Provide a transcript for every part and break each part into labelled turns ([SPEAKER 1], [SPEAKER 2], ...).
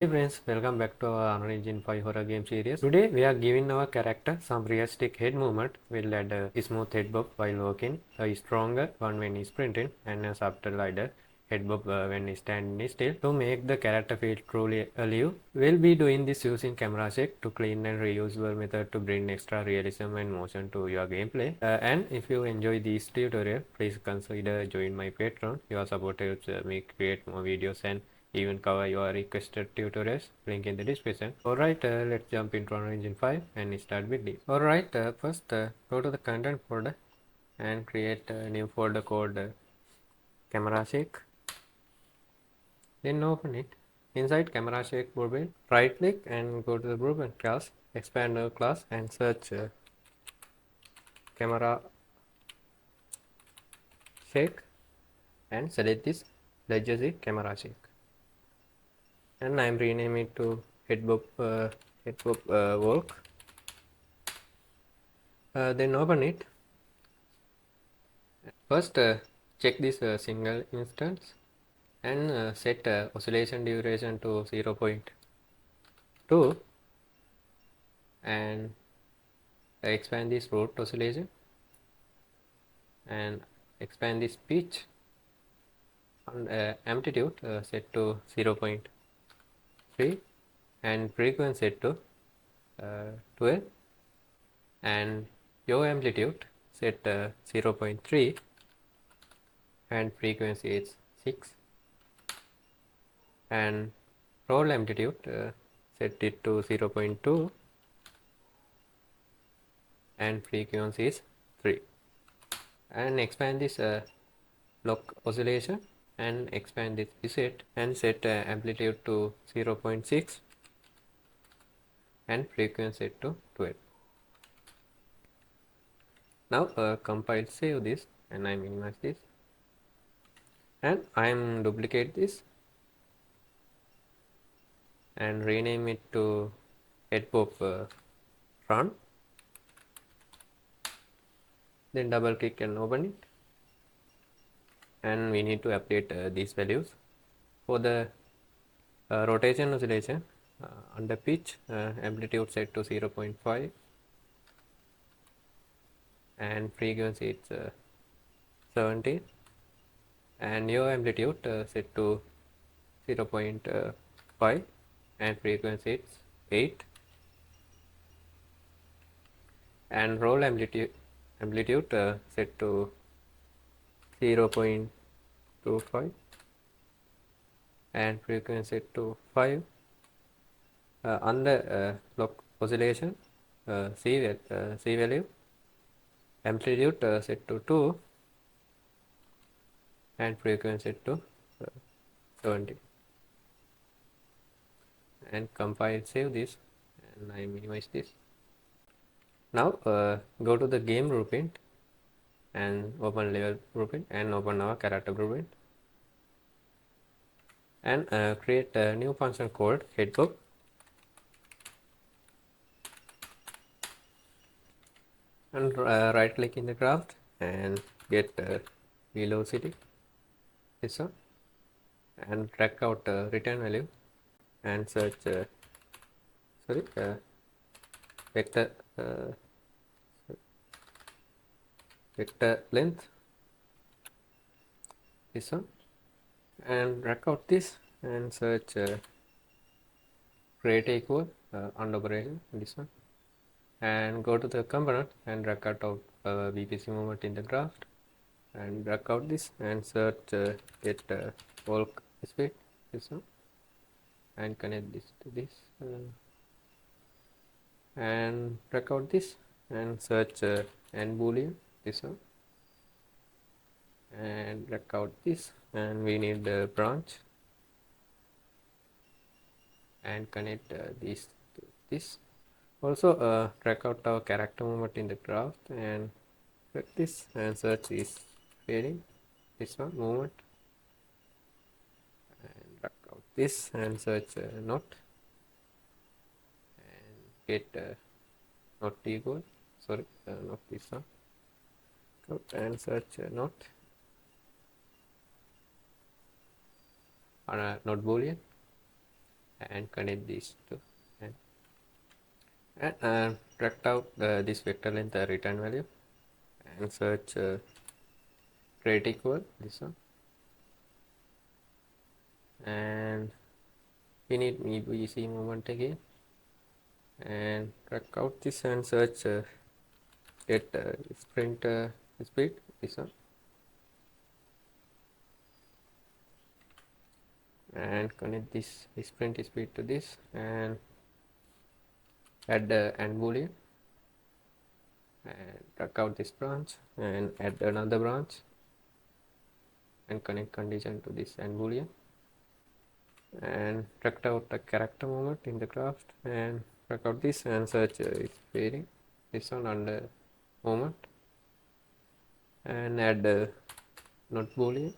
[SPEAKER 1] Hey friends, welcome back to our Unreal Engine 5 horror game series. Today we are giving our character some realistic head movement. We'll add a smooth head bob while walking, a stronger one when he's sprinting, and a subtle lighter head bob when he's standing still. To make the character feel truly alive, we'll be doing this using camera shake to clean and reusable method to bring extra realism and motion to your gameplay. And if you enjoy this tutorial, please consider join my Patreon. Your support helps me create more videos and even cover your requested tutorials, link in the description. Alright, let's jump into Unreal Engine 5 and start with this. Alright, first go to the content folder and create a new folder called camera shake. Then open it. Inside camera shake blueprint, right click and go to the blueprint class, expand the class and search camera shake and select this legacy camera shake. And I'm renaming it to headbob work. Then open it. First check this single instance and set oscillation duration to 0.2 and expand this root oscillation and expand this pitch and amplitude set to 0.3 and frequency set to 12 and yaw amplitude set 0.3 and frequency is 6 and roll amplitude set it to 0.2 and frequency is 3 and expand this lock oscillation and expand this reset and set amplitude to 0.6 and frequency set to 12. Now compile save this and I minimize this and I am duplicate this and rename it to headbob front. Then double click and open it and we need to update these values. For the rotation oscillation under pitch amplitude set to 0.5 and frequency it's 70 and yaw amplitude set to 0.5 and frequency it's 8 and roll amplitude set to 0.25 and frequency set to 5 under lock oscillation C value amplitude set to 2 and frequency set to 70 and compile save this and I minimize this. Now go to the game blueprint and open level blueprint and open our character blueprint and create a new function called headbob and right click in the craft and get velocity this one and drag out return value and search vector vector length this one and drag out this and search create equal operation this one and go to the component and drag out VPC movement in the graph and drag out this and search get bulk speed this one and connect this to this and drag out this and search and boolean this one and drag out this and we need the branch and connect this to this. Also drag out our character movement in the graph and drag this and search this fading this one movement and drag out this and search not and get not equal not this one and search not not boolean and connect these two, and track out this vector length return value and search create equal this one, and we need EC moment again, and track out this and search get sprint speed this one, and connect this sprint speed to this, and add and boolean, and track out this branch and add another branch and connect condition to this and boolean, and track out the character moment in the graph and track out this and search its pairing this one under moment, and add not boolean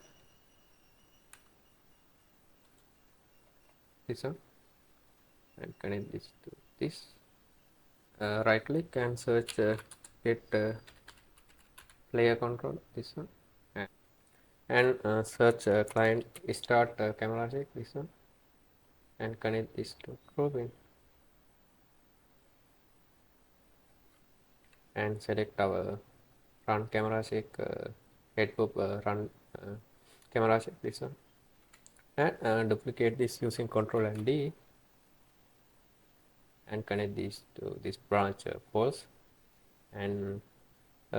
[SPEAKER 1] this one and connect this to this, right click and search get player control this one, and search client start camera check this one and connect this to grouping, and select our run camera check head pop run camera check this one, and duplicate this using Control and D and connect these to this branch false, and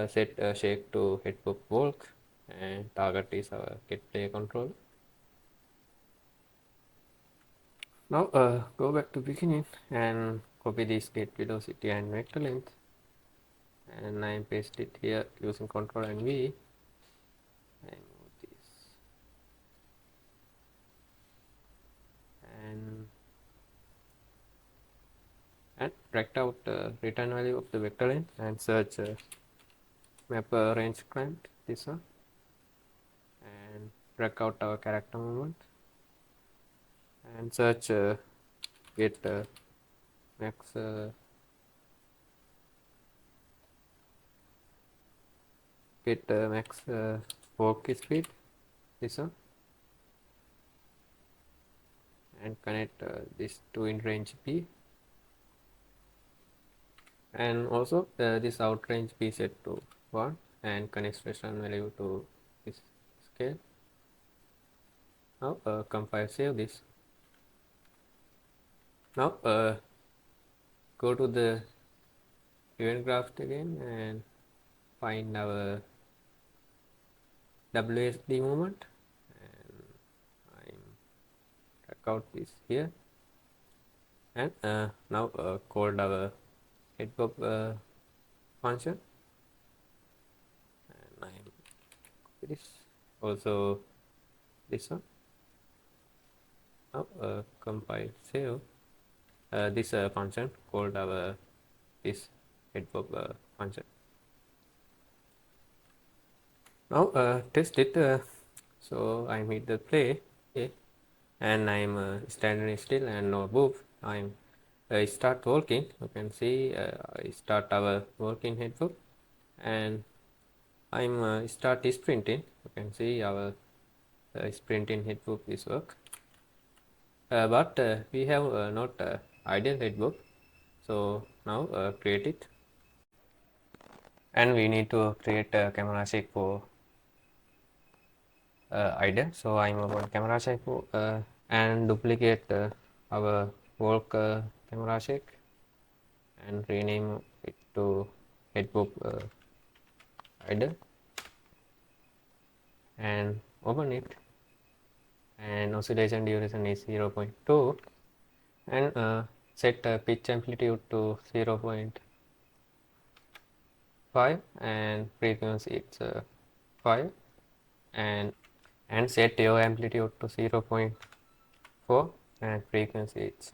[SPEAKER 1] set shake to head pop walk, and target is our get player control. Now go back to beginning and copy this get velocity and vector length, and I paste it here using Control and V and move this, and drag out return value of the vector length and search map range client this one, and drag out our character movement and search get max max walk speed this one, and connect this to in range P, and also this out range P set to 1 and connect station value to this scale. Now compile save this. Now go to the event graph again and find our WSD moment, and I'm track out this here, and now called our head pop function, and I'm this also this one. Now compile save this function called our this head pop function. Now test it. So I'm hit the play, okay, and I'm standing still and no move. I start walking. You can see I start our walking head pop, and I'm start sprinting. You can see our sprinting head pop is work. But we have not ideal head pop. So now create it, and we need to create a camera shake for idle. So I'm open camera shake and duplicate our work camera shake and rename it to headbook idle, and open it, and oscillation duration is 0.2, and set pitch amplitude to 0.5 and frequency it's 5, and set your amplitude to 0.4 and frequency it's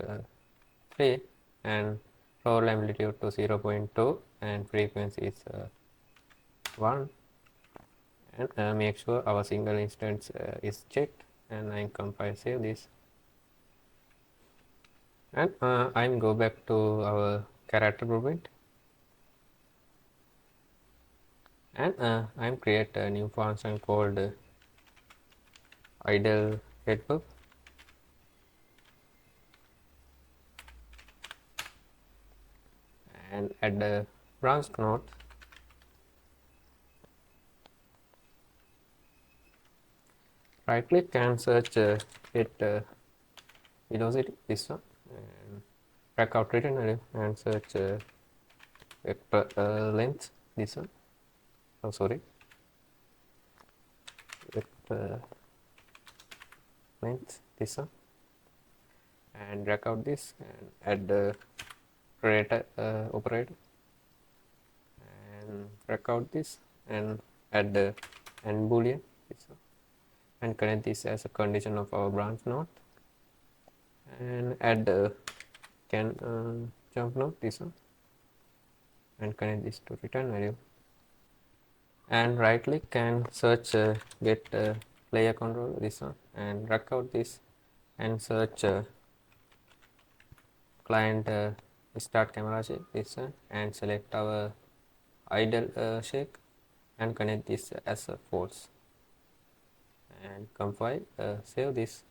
[SPEAKER 1] 3, and roll amplitude to 0.2 and frequency is 1, and make sure our single instance is checked, and I compile save this, and I'm go back to our character blueprint, and I'm create a new function called idle head pop, and add the branch node. Right click and search it velocity, this one, and track out return value and search vector length, this one. Oh, sorry, vector length, this one, and drag out this and add the creator operator and drag out this and add the and boolean, this one, and connect this as a condition of our branch node and add the can jump node, this one, and connect this to return value. And right click and search get player control, this one, and drag out this and search client start camera shake, this one, and select our idle shake and connect this as a false and compile, save this,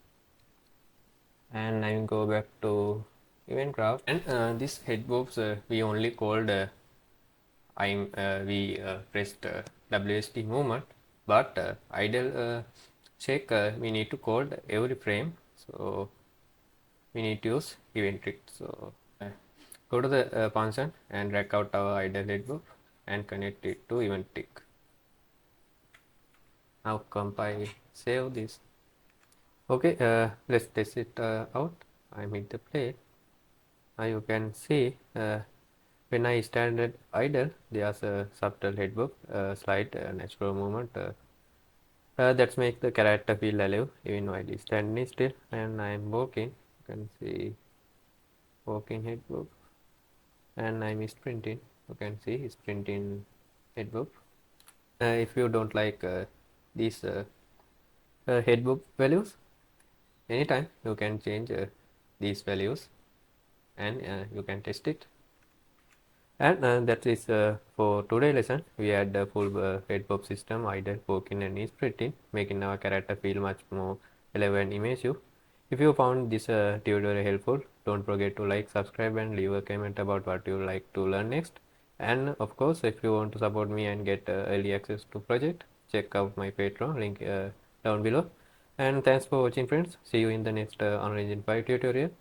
[SPEAKER 1] and now go back to event graph. And this headbox we only called we pressed WSD movement, but idle shake we need to code every frame, so we need to use event trick. So go to the function and drag out our idle headbox and connect it to event trick. Now compile, save this. Okay, let's test it out. I hit the play. Now you can see when I stand at idle, there's a subtle headbook, slight natural movement that makes the character feel alive even while he's standing still. And I'm walking. You can see walking headbook, and I'm sprinting. You can see sprinting headbook. If you don't like these headbook values, anytime you can change these values, and you can test it. And that is for today's lesson. We had the full head pop system, idle, walking, and sprinting, making our character feel much more alive and immersive. If you found this tutorial helpful, don't forget to like, subscribe, and leave a comment about what you like to learn next. And of course, if you want to support me and get early access to project, check out my Patreon link down below. And thanks for watching, friends. See you in the next Unreal Engine 5 tutorial.